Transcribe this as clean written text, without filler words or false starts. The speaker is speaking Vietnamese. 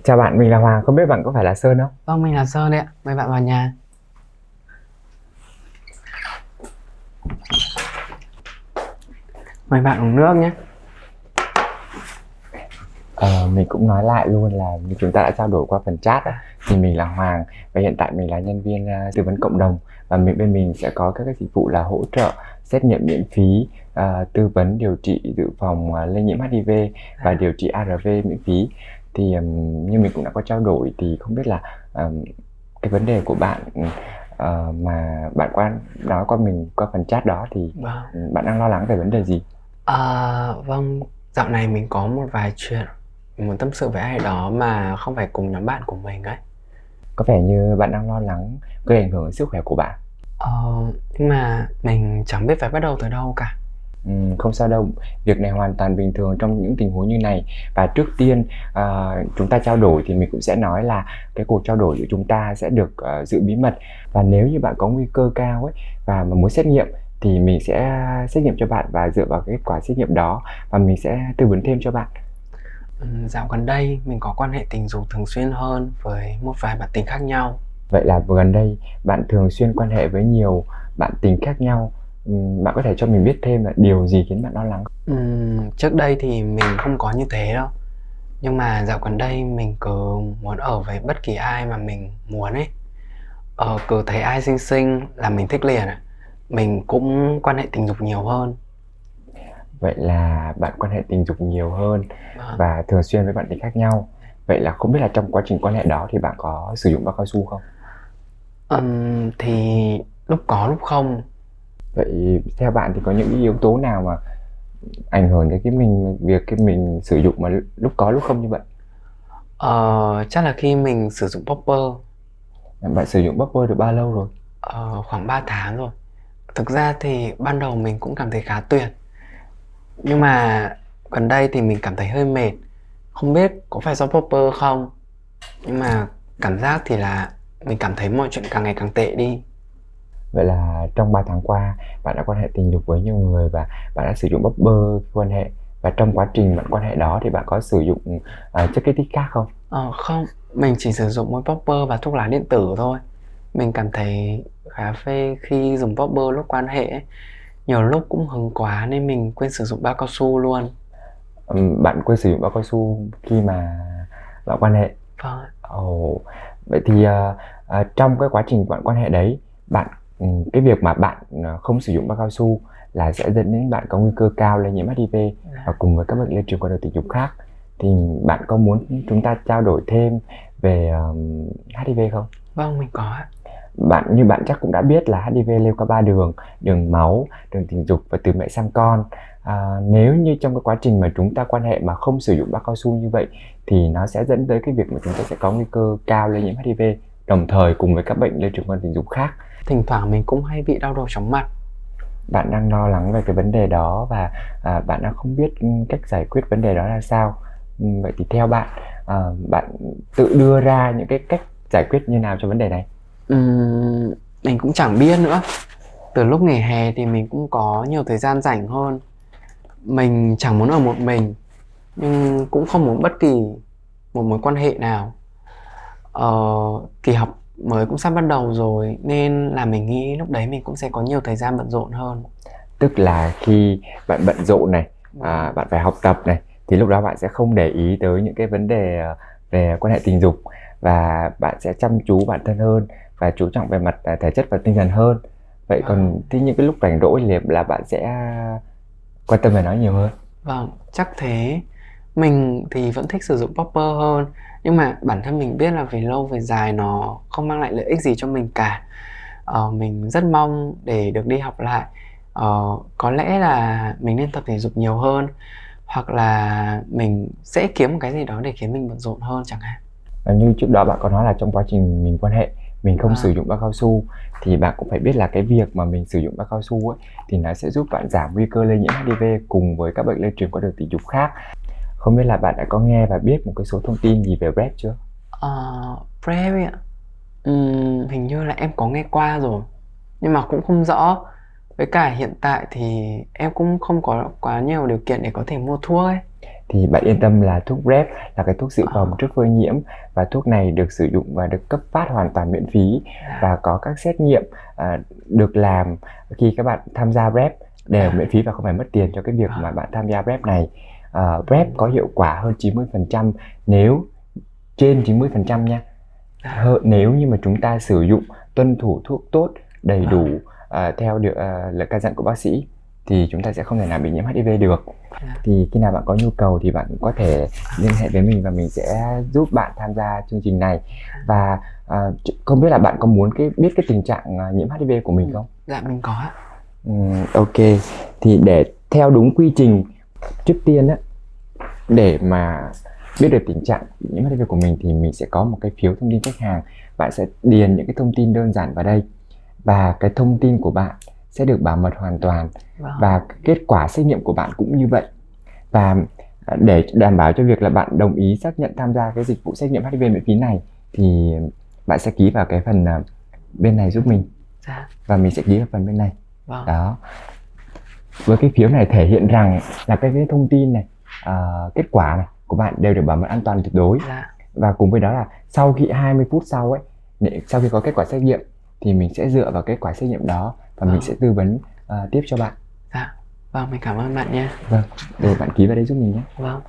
Chào bạn, mình là Hoàng, không biết bạn có phải là Sơn không? Vâng, mình là Sơn đấy ạ. Mời bạn vào nhà. Mời bạn uống nước nhé. Mình cũng nói lại luôn là như chúng ta đã trao đổi qua phần chat á, thì mình là Hoàng và hiện tại mình là nhân viên tư vấn cộng đồng, và bên mình sẽ có các cái dịch vụ là hỗ trợ xét nghiệm miễn phí, tư vấn điều trị dự phòng lây nhiễm HIV và điều trị ARV miễn phí. Thì như mình cũng đã có trao đổi thì không biết là cái vấn đề của bạn mà bạn nói qua mình qua phần chat đó thì Vâng. bạn đang lo lắng về vấn đề gì? Vâng, dạo này mình có một vài chuyện mình muốn tâm sự với ai đó mà không phải cùng nhóm bạn của mình ấy. Có vẻ như bạn đang lo lắng gây ảnh hưởng đến sức khỏe của bạn. Ờ, nhưng mà mình chẳng biết phải bắt đầu từ đâu cả. Không sao đâu, việc này hoàn toàn bình thường trong những tình huống như này. Và trước tiên chúng ta trao đổi thì mình cũng sẽ nói là cái cuộc trao đổi của chúng ta sẽ được giữ bí mật. Và nếu như bạn có nguy cơ cao ấy và mà muốn xét nghiệm thì mình sẽ xét nghiệm cho bạn và dựa vào cái kết quả xét nghiệm đó và mình sẽ tư vấn thêm cho bạn. Dạo gần đây mình có quan hệ tình dục thường xuyên hơn với một vài bạn tình khác nhau. Vậy là gần đây bạn thường xuyên quan hệ với nhiều bạn tình khác nhau. Bạn có thể cho mình biết thêm là điều gì khiến bạn lo lắng? Trước đây thì mình không có như thế đâu. Nhưng mà dạo gần đây mình cứ muốn ở với bất kỳ ai mà mình muốn ấy. Cứ thấy ai xinh xinh là mình thích liền à. Mình cũng quan hệ tình dục nhiều hơn. Vậy là bạn quan hệ tình dục nhiều hơn Vâng. và thường xuyên với bạn tình khác nhau. Vậy là không biết là trong quá trình quan hệ đó thì bạn có sử dụng bao cao su không? Thì lúc có lúc không. Vậy theo bạn thì có những cái yếu tố nào mà ảnh hưởng đến việc mình sử dụng mà lúc có lúc không như vậy? Chắc là khi mình sử dụng popper. Bạn sử dụng Buffer được bao lâu rồi? Khoảng 3 tháng rồi. Thực ra thì ban đầu mình cũng cảm thấy khá tuyệt. Nhưng mà gần đây thì mình cảm thấy hơi mệt. Không biết có phải do popper không. Nhưng mà cảm giác thì là mình cảm thấy mọi chuyện càng ngày càng tệ đi. Vậy là trong 3 tháng qua bạn đã quan hệ tình dục với nhiều người và bạn đã sử dụng Buffer khi quan hệ, và trong quá trình bạn quan hệ đó thì bạn có sử dụng chất kích thích khác không? Không, mình chỉ sử dụng mỗi popper và thuốc lá điện tử thôi. Mình cảm thấy khá phê khi dùng popper lúc quan hệ ấy. Nhiều lúc cũng hứng quá nên mình quên sử dụng bao cao su luôn. Bạn quên sử dụng bao cao su khi mà bạn quan hệ. Vâng ạ. Ồ, vậy thì trong cái quá trình bạn quan hệ đấy, cái việc mà bạn không sử dụng bao cao su là sẽ dẫn đến bạn có nguy cơ cao lây nhiễm HIV và cùng với các bệnh lây truyền qua đường tình dục khác. Thì bạn có muốn chúng ta trao đổi thêm về HIV không? Vâng, mình có ạ. Như bạn chắc cũng đã biết là HIV lây qua 3 đường: đường máu, đường tình dục và từ mẹ sang con. Nếu như trong cái quá trình mà chúng ta quan hệ mà không sử dụng bao cao su như vậy thì nó sẽ dẫn tới cái việc mà chúng ta sẽ có nguy cơ cao lây nhiễm HIV, đồng thời cùng với các bệnh lây truyền qua tình dục khác. Thỉnh thoảng mình cũng hay bị đau đầu chóng mặt. Bạn đang lo lắng về cái vấn đề đó và bạn đang không biết cách giải quyết vấn đề đó là sao. Vậy thì theo bạn, bạn tự đưa ra những cái cách giải quyết như nào cho vấn đề này? Mình cũng chẳng biết nữa. Từ lúc nghỉ hè thì mình cũng có nhiều thời gian rảnh hơn. Mình chẳng muốn ở một mình, nhưng cũng không muốn bất kỳ một mối quan hệ nào. Kỳ học mới cũng sắp bắt đầu rồi nên là mình nghĩ lúc đấy mình cũng sẽ có nhiều thời gian bận rộn hơn. Tức là khi bạn bận rộn này, bạn phải học tập này, thì lúc đó bạn sẽ không để ý tới những cái vấn đề về quan hệ tình dục, và bạn sẽ chăm chú bản thân hơn và chú trọng về mặt thể chất và tinh thần hơn. Vậy còn thì những cái lúc rảnh rỗi thì là bạn sẽ quan tâm về nó nhiều hơn. Vâng, chắc thế. Mình thì vẫn thích sử dụng popper hơn. Nhưng mà bản thân mình biết là về lâu về dài nó không mang lại lợi ích gì cho mình cả. Mình rất mong để được đi học lại. Có lẽ là mình nên tập thể dục nhiều hơn. Hoặc là mình sẽ kiếm một cái gì đó để khiến mình bận rộn hơn chẳng hạn. Và như trước đó bạn có nói là trong quá trình mình quan hệ mình không sử dụng bao cao su, thì bạn cũng phải biết là cái việc mà mình sử dụng bao cao su ấy thì nó sẽ giúp bạn giảm nguy cơ lây nhiễm HIV cùng với các bệnh lây truyền qua đường tình dục khác. Không biết là bạn đã có nghe và biết một cái số thông tin gì về PrEP chưa? PrEP ạ. Hình như là em có nghe qua rồi, nhưng mà cũng không rõ. Với cả hiện tại thì em cũng không có quá nhiều điều kiện để có thể mua thuốc ấy. thì bạn yên tâm là thuốc PrEP là cái thuốc dự phòng Ờ. trước phơi nhiễm, và thuốc này được sử dụng và được cấp phát hoàn toàn miễn phí, và có các xét nghiệm được làm khi các bạn tham gia PrEP đều miễn phí và không phải mất tiền cho cái việc mà bạn tham gia PrEP này. PrEP có hiệu quả hơn 90%, nếu trên 90% nha. Nếu như mà chúng ta sử dụng tuân thủ thuốc tốt, đầy đủ theo lời căn dặn của bác sĩ thì chúng ta sẽ không thể nào bị nhiễm HIV được. Thì khi nào bạn có nhu cầu thì bạn cũng có thể liên hệ với mình và mình sẽ giúp bạn tham gia chương trình này. Và không biết là bạn có muốn biết cái tình trạng nhiễm HIV của mình không? Dạ mình có ạ. Ok, thì để theo đúng quy trình, trước tiên á, để mà biết được tình trạng nhiễm HIV của mình thì mình sẽ có một cái phiếu thông tin khách hàng. Bạn sẽ điền những cái thông tin đơn giản vào đây, và cái thông tin của bạn sẽ được bảo mật hoàn toàn. Và kết quả xét nghiệm của bạn cũng như vậy. Và để đảm bảo cho việc là bạn đồng ý xác nhận tham gia cái dịch vụ xét nghiệm HIV miễn phí này thì bạn sẽ ký vào cái phần bên này giúp mình. Và mình sẽ ký vào phần bên này. Đó. Với cái phiếu này thể hiện rằng là cái thông tin này, kết quả này của bạn đều được bảo mật an toàn tuyệt đối. Và cùng với đó là sau khi 20 phút sau ấy, sau khi có kết quả xét nghiệm thì mình sẽ dựa vào kết quả xét nghiệm đó và mình sẽ tư vấn tiếp cho bạn. Vâng, mình cảm ơn bạn nha. Vâng, rồi bạn ký vào đây giúp mình nhé. Vâng.